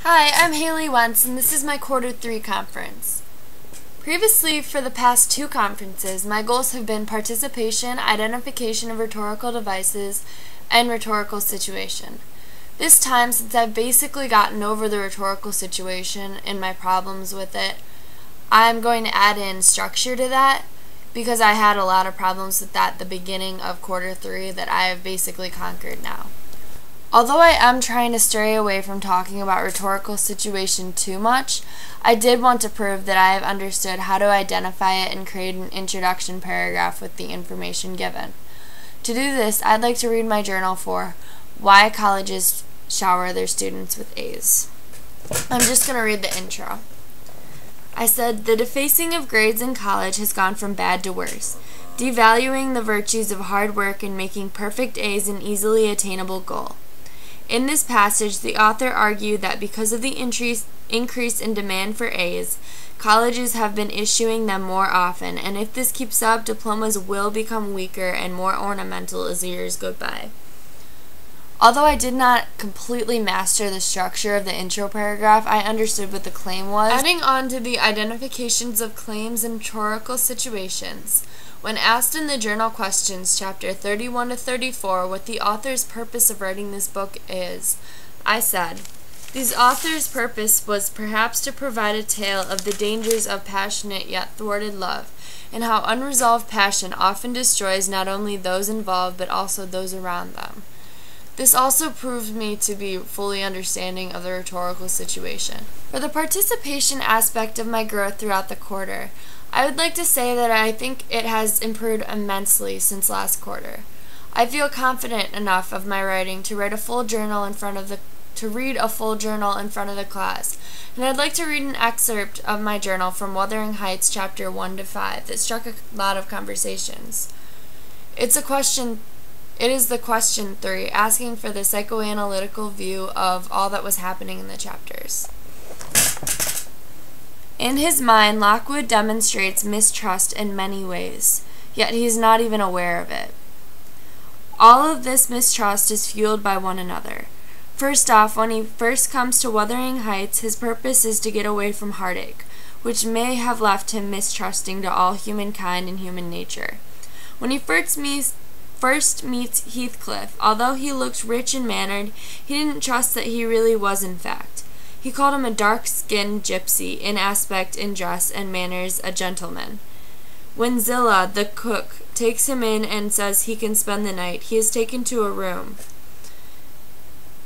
Hi, I'm Haley Wentz, and this is my Quarter 3 conference. Previously, for the past two conferences, my goals have been participation, identification of rhetorical devices, and rhetorical situation. This time, since I've basically gotten over the rhetorical situation and my problems with it, I'm going to add in structure to that because I had a lot of problems with that at the beginning of Quarter 3 that I have basically conquered now. Although I am trying to stray away from talking about rhetorical situation too much, I did want to prove that I have understood how to identify it and create an introduction paragraph with the information given. To do this, I'd like to read my journal for Why Colleges Shower Their Students with A's. I'm just going to read the intro. I said, the defacing of grades in college has gone from bad to worse, devaluing the virtues of hard work and making perfect A's an easily attainable goal. In this passage, the author argued that because of the increase in demand for A's, colleges have been issuing them more often, and if this keeps up, diplomas will become weaker and more ornamental as the years go by. Although I did not completely master the structure of the intro paragraph, I understood what the claim was. Adding on to the identifications of claims and rhetorical situations, when asked in the journal questions, chapter 31 to 34, what the author's purpose of writing this book is, I said, "These author's purpose was perhaps to provide a tale of the dangers of passionate yet thwarted love, and how unresolved passion often destroys not only those involved but also those around them." This also proved me to be fully understanding of the rhetorical situation. For the participation aspect of my growth throughout the quarter, I would like to say that I think it has improved immensely since last quarter. I feel confident enough of my writing to read a full journal in front of the class, and I'd like to read an excerpt of my journal from Wuthering Heights chapter 1 to 5 that struck a lot of conversations. It is the question 3, asking for the psychoanalytical view of all that was happening in the chapters. In his mind, Lockwood demonstrates mistrust in many ways, yet he is not even aware of it. All of this mistrust is fueled by one another. First off, when he first comes to Wuthering Heights, his purpose is to get away from heartache, which may have left him mistrusting to all humankind and human nature. When he first meets Heathcliff, although he looked rich and mannered, he didn't trust that he really was in fact. He called him a dark-skinned gypsy, in aspect, in dress, and manners a gentleman. When Zillah, the cook, takes him in and says he can spend the night, he is taken to a room.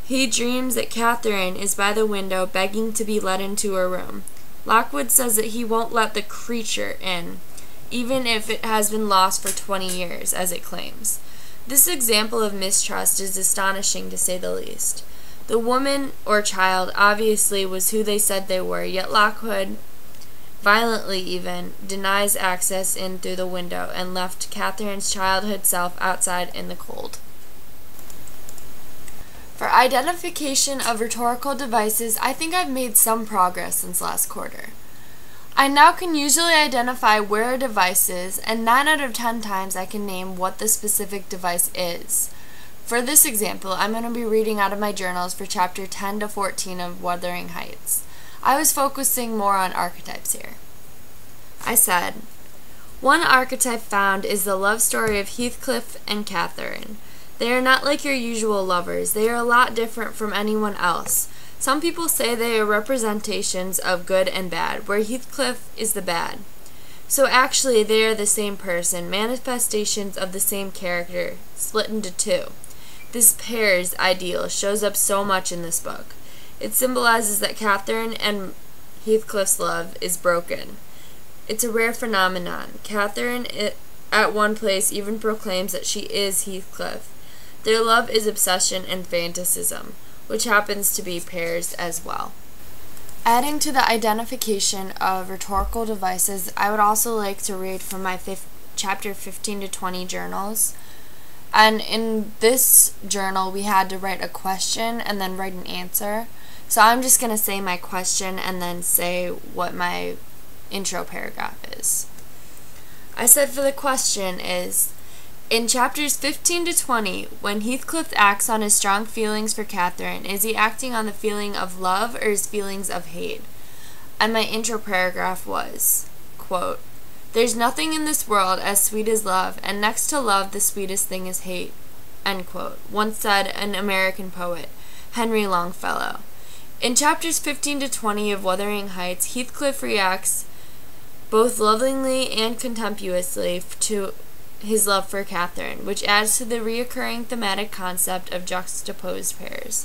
He dreams that Catherine is by the window begging to be let into her room. Lockwood says that he won't let the creature in, even if it has been lost for 20 years, as it claims. This example of mistrust is astonishing, to say the least. The woman, or child, obviously was who they said they were, yet Lockwood, violently even, denies access in through the window and left Catherine's childhood self outside in the cold. For identification of rhetorical devices, I think I've made some progress since last quarter. I now can usually identify where a device is, and 9 out of 10 times I can name what the specific device is. For this example, I'm going to be reading out of my journals for chapter 10 to 14 of Wuthering Heights. I was focusing more on archetypes here. I said, one archetype found is the love story of Heathcliff and Catherine. They are not like your usual lovers. They are a lot different from anyone else. Some people say they are representations of good and bad, where Heathcliff is the bad. So actually they are the same person, manifestations of the same character, split into two. This pair's ideal shows up so much in this book. It symbolizes that Catherine and Heathcliff's love is broken. It's a rare phenomenon. Catherine, at one place, even proclaims that she is Heathcliff. Their love is obsession and fantasism, which happens to be pairs as well. Adding to the identification of rhetorical devices, I would also like to read from my chapter 15 to 20 journals. And in this journal, we had to write a question and then write an answer. So I'm just going to say my question and then say what my intro paragraph is. I said for the question is, In chapters 15 to 20, when Heathcliff acts on his strong feelings for Catherine, is he acting on the feeling of love or his feelings of hate? And my intro paragraph was, quote, "There's nothing in this world as sweet as love, and next to love the sweetest thing is hate," end quote, once said an American poet, Henry Longfellow. In chapters 15 to 20 of Wuthering Heights, Heathcliff reacts both lovingly and contemptuously to his love for Catherine, which adds to the reoccurring thematic concept of juxtaposed pairs,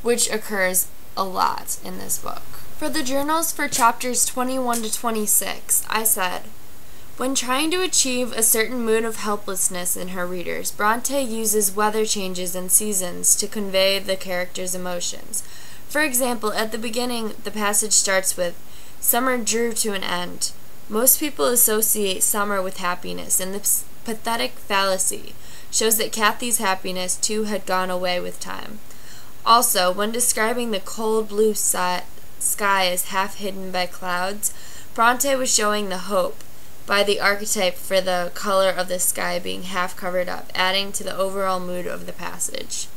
which occurs a lot in this book. For the journals for chapters 21 to 26, I said, when trying to achieve a certain mood of helplessness in her readers, Bronte uses weather changes and seasons to convey the character's emotions. For example, at the beginning, the passage starts with, "Summer drew to an end." Most people associate summer with happiness, and this pathetic fallacy shows that Kathy's happiness too had gone away with time. Also, when describing the cold blue sky as half hidden by clouds, Bronte was showing the hope by the archetype for the color of the sky being half covered up, adding to the overall mood of the passage.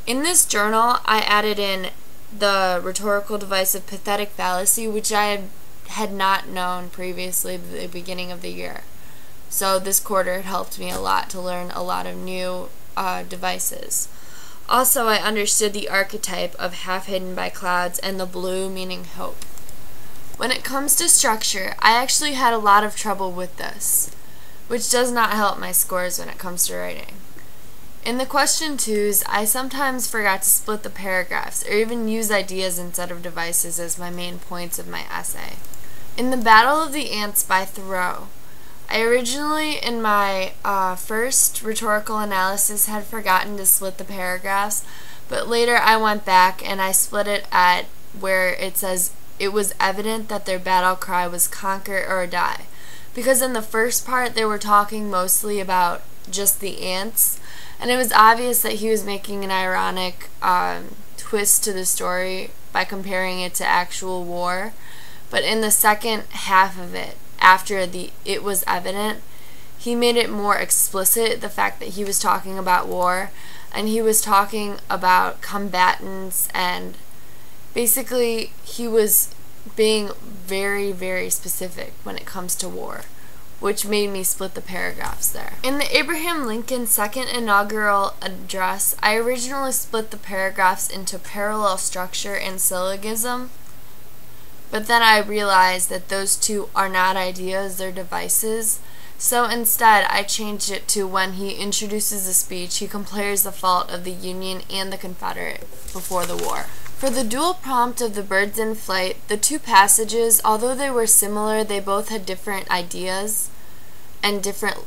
In this journal, I added in the rhetorical device of pathetic fallacy, which I had not known previously at the beginning of the year. So this quarter helped me a lot to learn a lot of new devices. Also, I understood the archetype of half hidden by clouds and the blue meaning hope. When it comes to structure, I actually had a lot of trouble with this, which does not help my scores when it comes to writing. In the question 2s, I sometimes forgot to split the paragraphs or even use ideas instead of devices as my main points of my essay. In The Battle of the Ants by Thoreau, I originally, in my first rhetorical analysis, had forgotten to split the paragraphs, but later I went back and I split it at where it says, "It was evident that their battle cry was conquer or die," because in the first part they were talking mostly about just the ants, and it was obvious that he was making an ironic twist to the story by comparing it to actual war. But in the second half of it, after it was evident, he made it more explicit, the fact that he was talking about war, and he was talking about combatants, and basically he was being very, very specific when it comes to war, which made me split the paragraphs there. In the Abraham Lincoln second inaugural address, I originally split the paragraphs into parallel structure and syllogism, but then I realized that those two are not ideas, they're devices. So instead, I changed it to when he introduces a speech, he compares the fault of the Union and the Confederate before the war. For the dual prompt of the birds in flight, the two passages, although they were similar, they both had different ideas and different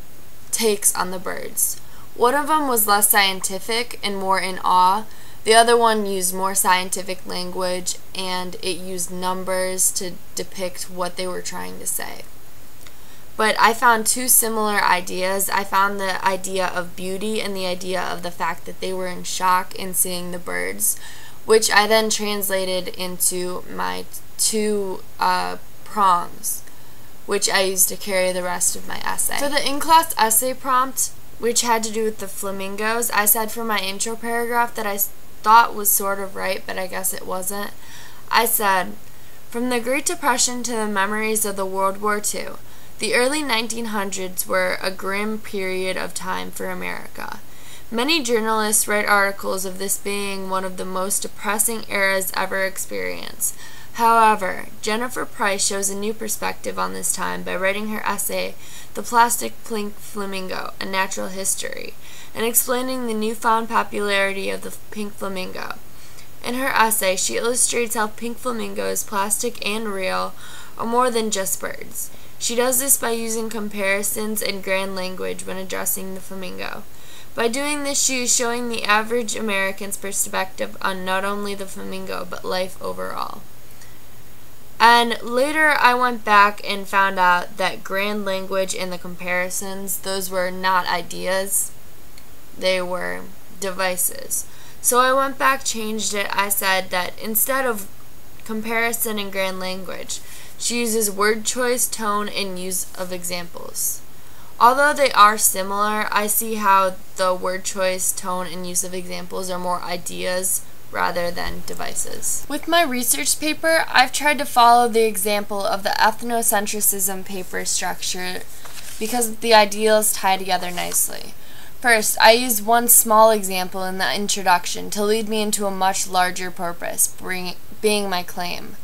takes on the birds. One of them was less scientific and more in awe. The other one used more scientific language, and it used numbers to depict what they were trying to say. But I found two similar ideas. I found the idea of beauty and the idea of the fact that they were in shock in seeing the birds, which I then translated into my two prongs, which I used to carry the rest of my essay. For the in-class essay prompt, which had to do with the flamingos, I said for my intro paragraph that I thought was sort of right, but I guess it wasn't. I said, "From the Great Depression to the memories of the World War II, the early 1900s were a grim period of time for America. Many journalists write articles of this being one of the most depressing eras ever experienced. However, Jennifer Price shows a new perspective on this time by writing her essay, The Plastic Pink Flamingo, A Natural History, and explaining the newfound popularity of the pink flamingo. In her essay, she illustrates how pink flamingos, plastic and real, are more than just birds. She does this by using comparisons and grand language when addressing the flamingo. By doing this, she is showing the average American's perspective on not only the flamingo, but life overall." And later I went back and found out that grand language and the comparisons, those were not ideas, they were devices. So I went back, changed it. I said that instead of comparison and grand language, she uses word choice, tone, and use of examples. Although they are similar, I see how the word choice, tone, and use of examples are more ideas rather than devices. With my research paper, I've tried to follow the example of the ethnocentrism paper structure because the ideals tie together nicely. First, I used one small example in the introduction to lead me into a much larger purpose, being my claim.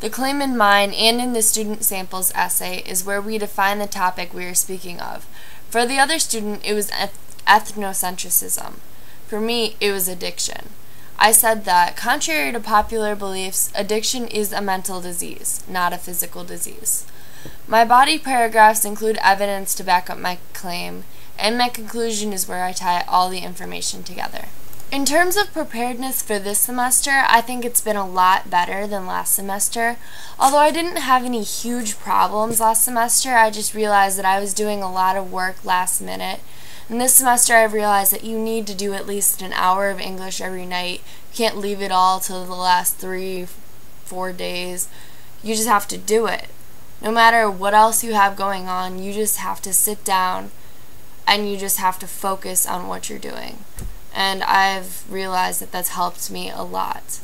The claim in mine and in the student samples essay is where we define the topic we are speaking of. For the other student, it was ethnocentrism. For me, it was addiction. I said that, contrary to popular beliefs, addiction is a mental disease, not a physical disease. My body paragraphs include evidence to back up my claim, and my conclusion is where I tie all the information together. In terms of preparedness for this semester, I think it's been a lot better than last semester. Although I didn't have any huge problems last semester, I just realized that I was doing a lot of work last minute. And this semester I've realized that you need to do at least an hour of English every night. You can't leave it all till the last 3-4 days. You just have to do it. No matter what else you have going on, you just have to sit down and you just have to focus on what you're doing. And I've realized that that's helped me a lot.